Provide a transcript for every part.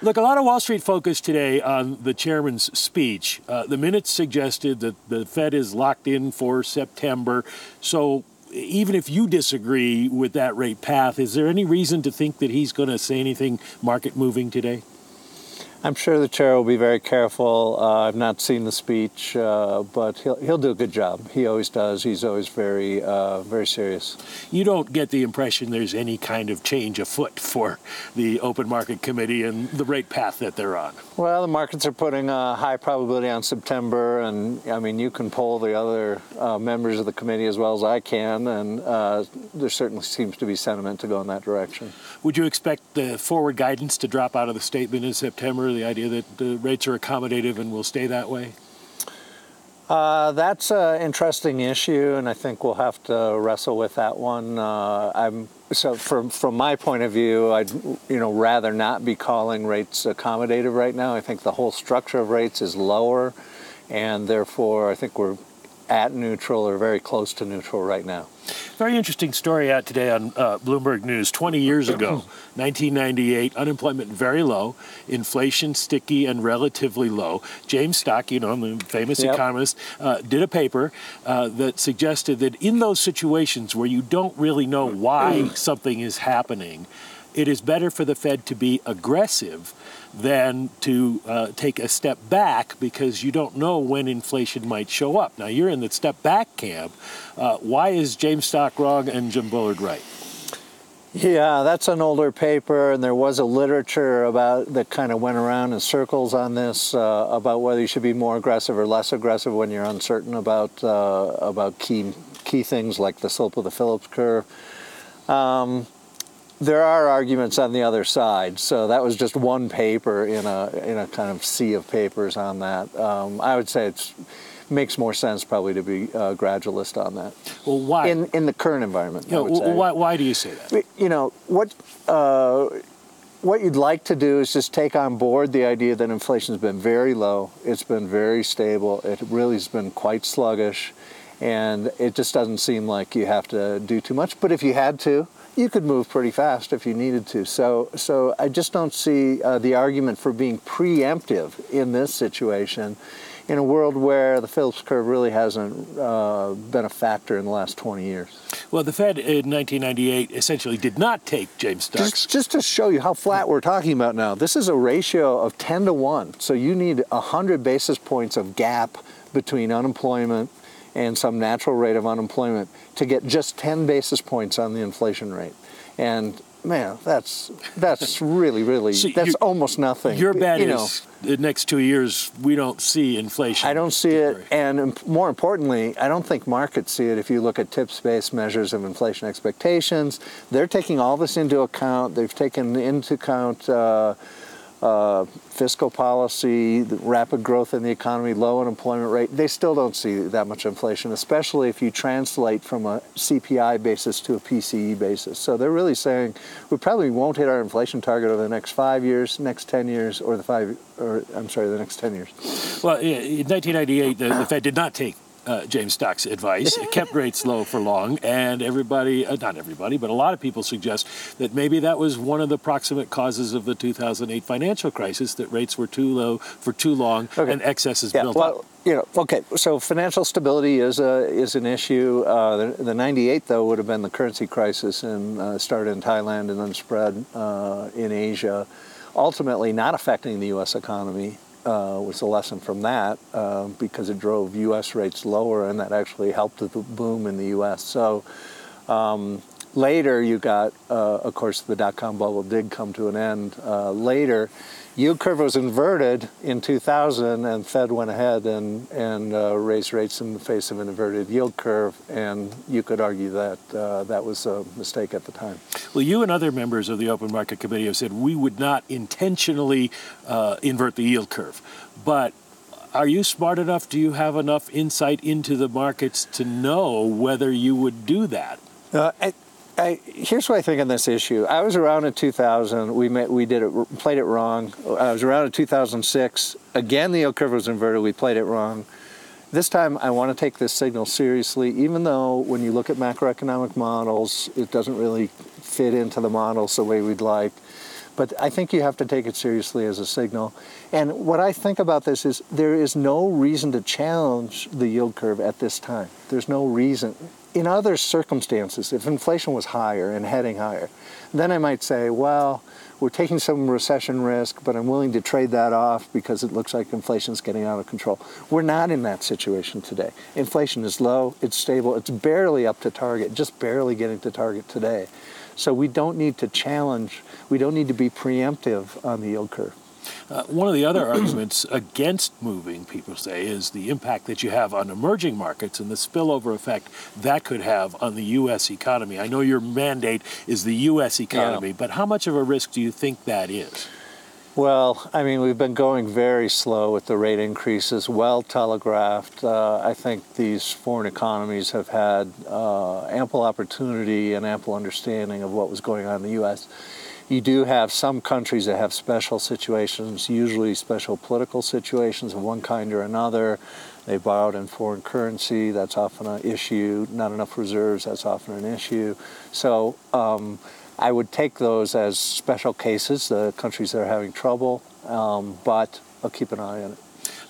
Look, a lot of Wall Street focused today on the chairman's speech. The minutes suggested that the Fed is locked in for September. So even if you disagree with that rate path, is there any reason to think that he's going to say anything market moving today? I'm sure the chair will be very careful. I've not seen the speech, but he'll do a good job. He always does. He's always very serious. You don't get the impression there's any kind of change afoot for the Open Market Committee and the rate path that they're on? Well, the markets are putting a high probability on September, and I mean, you can poll the other members of the committee as well as I can, and there certainly seems to be sentiment to go in that direction. Would you expect the forward guidance to drop out of the statement in September? The idea that the rates are accommodative and will stay that way? That's an interesting issue, and I think we'll have to wrestle with that one. So from my point of view, I'd rather not be calling rates accommodative right now. I think the whole structure of rates is lower, and therefore I think we're at neutral or very close to neutral right now. Very interesting story out today on Bloomberg News. 20 years ago, 1998, unemployment very low, inflation sticky and relatively low. James Stock, the famous economist, did a paper that suggested that in those situations where you don't really know why something is happening, it is better for the Fed to be aggressive than to take a step back because you don't know when inflation might show up. Now, you're in the step back camp. Why is James Stock wrong and Jim Bullard right? Yeah, that's an older paper, and there was a literature that kind of went around in circles on this about whether you should be more aggressive or less aggressive when you're uncertain about key things like the slope of the Phillips curve. There are arguments on the other side, so that was just one paper in a kind of sea of papers on that. I would say it makes more sense probably to be gradualist on that. Well, why? In the current environment, I would say. Why do you say that? What you'd like to do is just take on board the idea that inflation's been very low, it's been very stable, it really has been quite sluggish, and it just doesn't seem like you have to do too much. But if you had to, you could move pretty fast if you needed to. So I just don't see the argument for being preemptive in this situation in a world where the Phillips curve really hasn't been a factor in the last 20 years. Well, the Fed in 1998 essentially did not take James Stock's. Just to show you how flat we're talking about now, this is a ratio of 10 to 1. So you need 100 basis points of gap between unemployment and some natural rate of unemployment to get just 10 basis points on the inflation rate. And man, that's really, so that's almost nothing. Your bet is the next 2 years we don't see inflation. I don't see it, and more importantly, I don't think markets see it. If you look at TIPS-based measures of inflation expectations, they're taking all this into account. They've taken into account fiscal policy, the rapid growth in the economy, low unemployment rate. They still don't see that much inflation, especially if you translate from a CPI basis to a PCE basis. So they're really saying we probably won't hit our inflation target over the next 5 years, next 10 years, or the next 10 years. Well, in 1998, the Fed did not take James Stock's advice. It kept rates low for long, and everybody, not everybody, but a lot of people suggest that maybe that was one of the proximate causes of the 2008 financial crisis, that rates were too low for too long and excesses built up. Okay, so financial stability is an issue. The 98, though, would have been the currency crisis and started in Thailand and then spread in Asia, ultimately not affecting the U.S. economy. Was a lesson from that because it drove U.S. rates lower, and that actually helped the boom in the U.S. So later you got, of course, the dot-com bubble did come to an end. Later, yield curve was inverted in 2000, and Fed went ahead and raised rates in the face of an inverted yield curve, and you could argue that that was a mistake at the time. Well, you and other members of the Open Market Committee have said we would not intentionally invert the yield curve. But are you smart enough? Do you have enough insight into the markets to know whether you would do that? Here's what I think on this issue. I was around in 2000. We played it wrong. I was around in 2006. Again, the yield curve was inverted. We played it wrong. This time, I want to take this signal seriously, even though when you look at macroeconomic models, it doesn't really fit into the models the way we'd like. But I think you have to take it seriously as a signal. And what I think about this is there is no reason to challenge the yield curve at this time. There's no reason. In other circumstances, if inflation was higher and heading higher, then I might say, well, we're taking some recession risk, but I'm willing to trade that off because it looks like inflation's getting out of control. We're not in that situation today. Inflation is low, it's stable, it's barely up to target, just barely getting to target today. So we don't need to challenge, we don't need to be preemptive on the yield curve. One of the other arguments against moving, people say, is the impact that you have on emerging markets and the spillover effect that could have on the U.S. economy. I know your mandate is the U.S. economy, but how much of a risk do you think that is? Well, I mean, we've been going very slow with the rate increases, well telegraphed. I think these foreign economies have had ample opportunity and ample understanding of what was going on in the U.S. You do have some countries that have special situations, usually special political situations of one kind or another. They borrowed in foreign currency, that's often an issue. Not enough reserves, that's often an issue. So I would take those as special cases, the countries that are having trouble, but I'll keep an eye on it.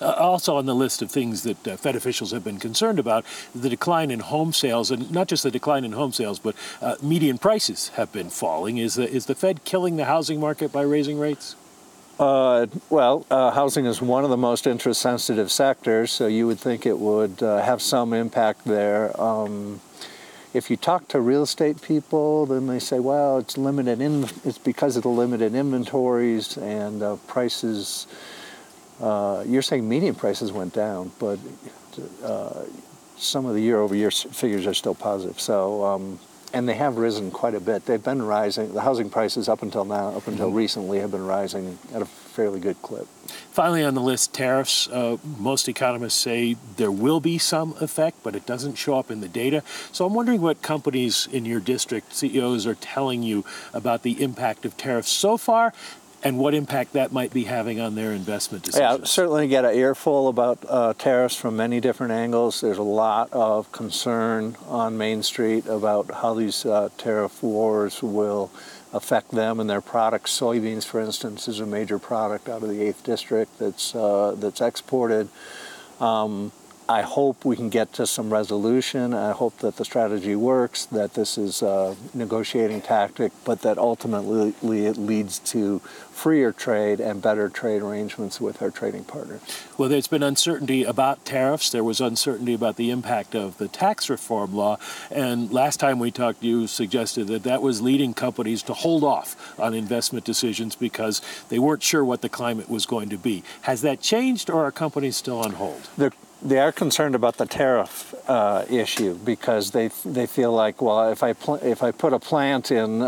Also on the list of things that Fed officials have been concerned about, the decline in home sales, and not just the decline in home sales, but median prices have been falling. Is the Fed killing the housing market by raising rates? Housing is one of the most interest-sensitive sectors, so you would think it would have some impact there. If you talk to real estate people, then they say, well, it's it's because of the limited inventories and prices. You're saying median prices went down, but some of the year-over-year figures are still positive. So, and they have risen quite a bit. They've been rising. The housing prices up until now, up until recently, have been rising at a fairly good clip. Finally on the list, tariffs. Most economists say there will be some effect, but it doesn't show up in the data. So I'm wondering what companies in your district, CEOs, are telling you about the impact of tariffs so far, and what impact that might be having on their investment decisions. Yeah, certainly get an earful about tariffs from many different angles. There's a lot of concern on Main Street about how these tariff wars will affect them and their products. Soybeans, for instance, is a major product out of the 8th District that's exported. I hope we can get to some resolution. I hope that the strategy works, that this is a negotiating tactic, but that ultimately it leads to freer trade and better trade arrangements with our trading partners. Well, there's been uncertainty about tariffs. There was uncertainty about the impact of the tax reform law. And last time we talked, you suggested that that was leading companies to hold off on investment decisions because they weren't sure what the climate was going to be. Has that changed, or are companies still on hold? They are concerned about the tariff issue because they feel like, well, if I put a plant in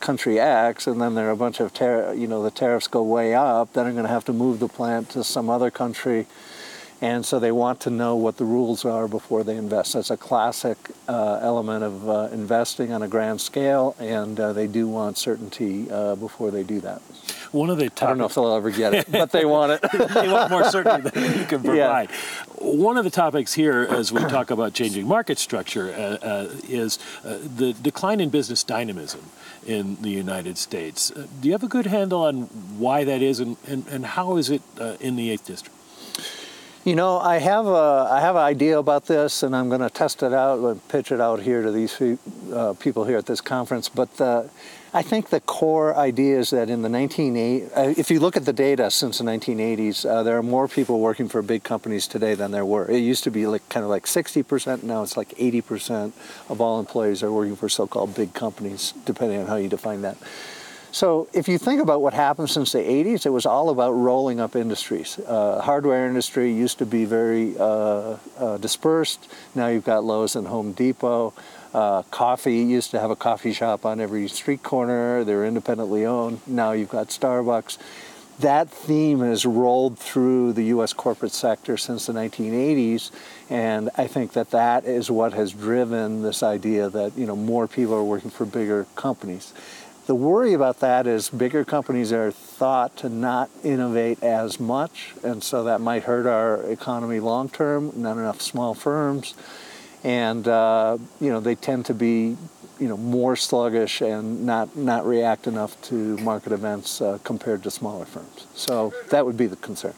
country X and then there are a bunch of the tariffs go way up, then I'm going to have to move the plant to some other country, and so they want to know what the rules are before they invest. That's a classic element of investing on a grand scale, and they do want certainty before they do that. One of the topics, I don't know if they'll ever get it, but they want it. They want more certainty than you can provide. Yeah. One of the topics here, as we talk about changing market structure, is the decline in business dynamism in the United States. Do you have a good handle on why that is, and how is it in the 8th District? You know, I have an idea about this, and I'm going to test it out and pitch it out here to these people here at this conference. But I think the core idea is that in the 1980s, if you look at the data since the 1980s, there are more people working for big companies today than there were. It used to be kind of like 60%. Now it's like 80% of all employees are working for so-called big companies, depending on how you define that. So if you think about what happened since the 80s, it was all about rolling up industries. Hardware industry used to be very dispersed. Now you've got Lowe's and Home Depot. Coffee used to have a coffee shop on every street corner. They're independently owned. Now you've got Starbucks. That theme has rolled through the U.S. corporate sector since the 1980s, and I think that is what has driven this idea that more people are working for bigger companies. The worry about that is bigger companies are thought to not innovate as much, and so that might hurt our economy long term. Not enough small firms, and they tend to be more sluggish and not react enough to market events compared to smaller firms. So that would be the concern.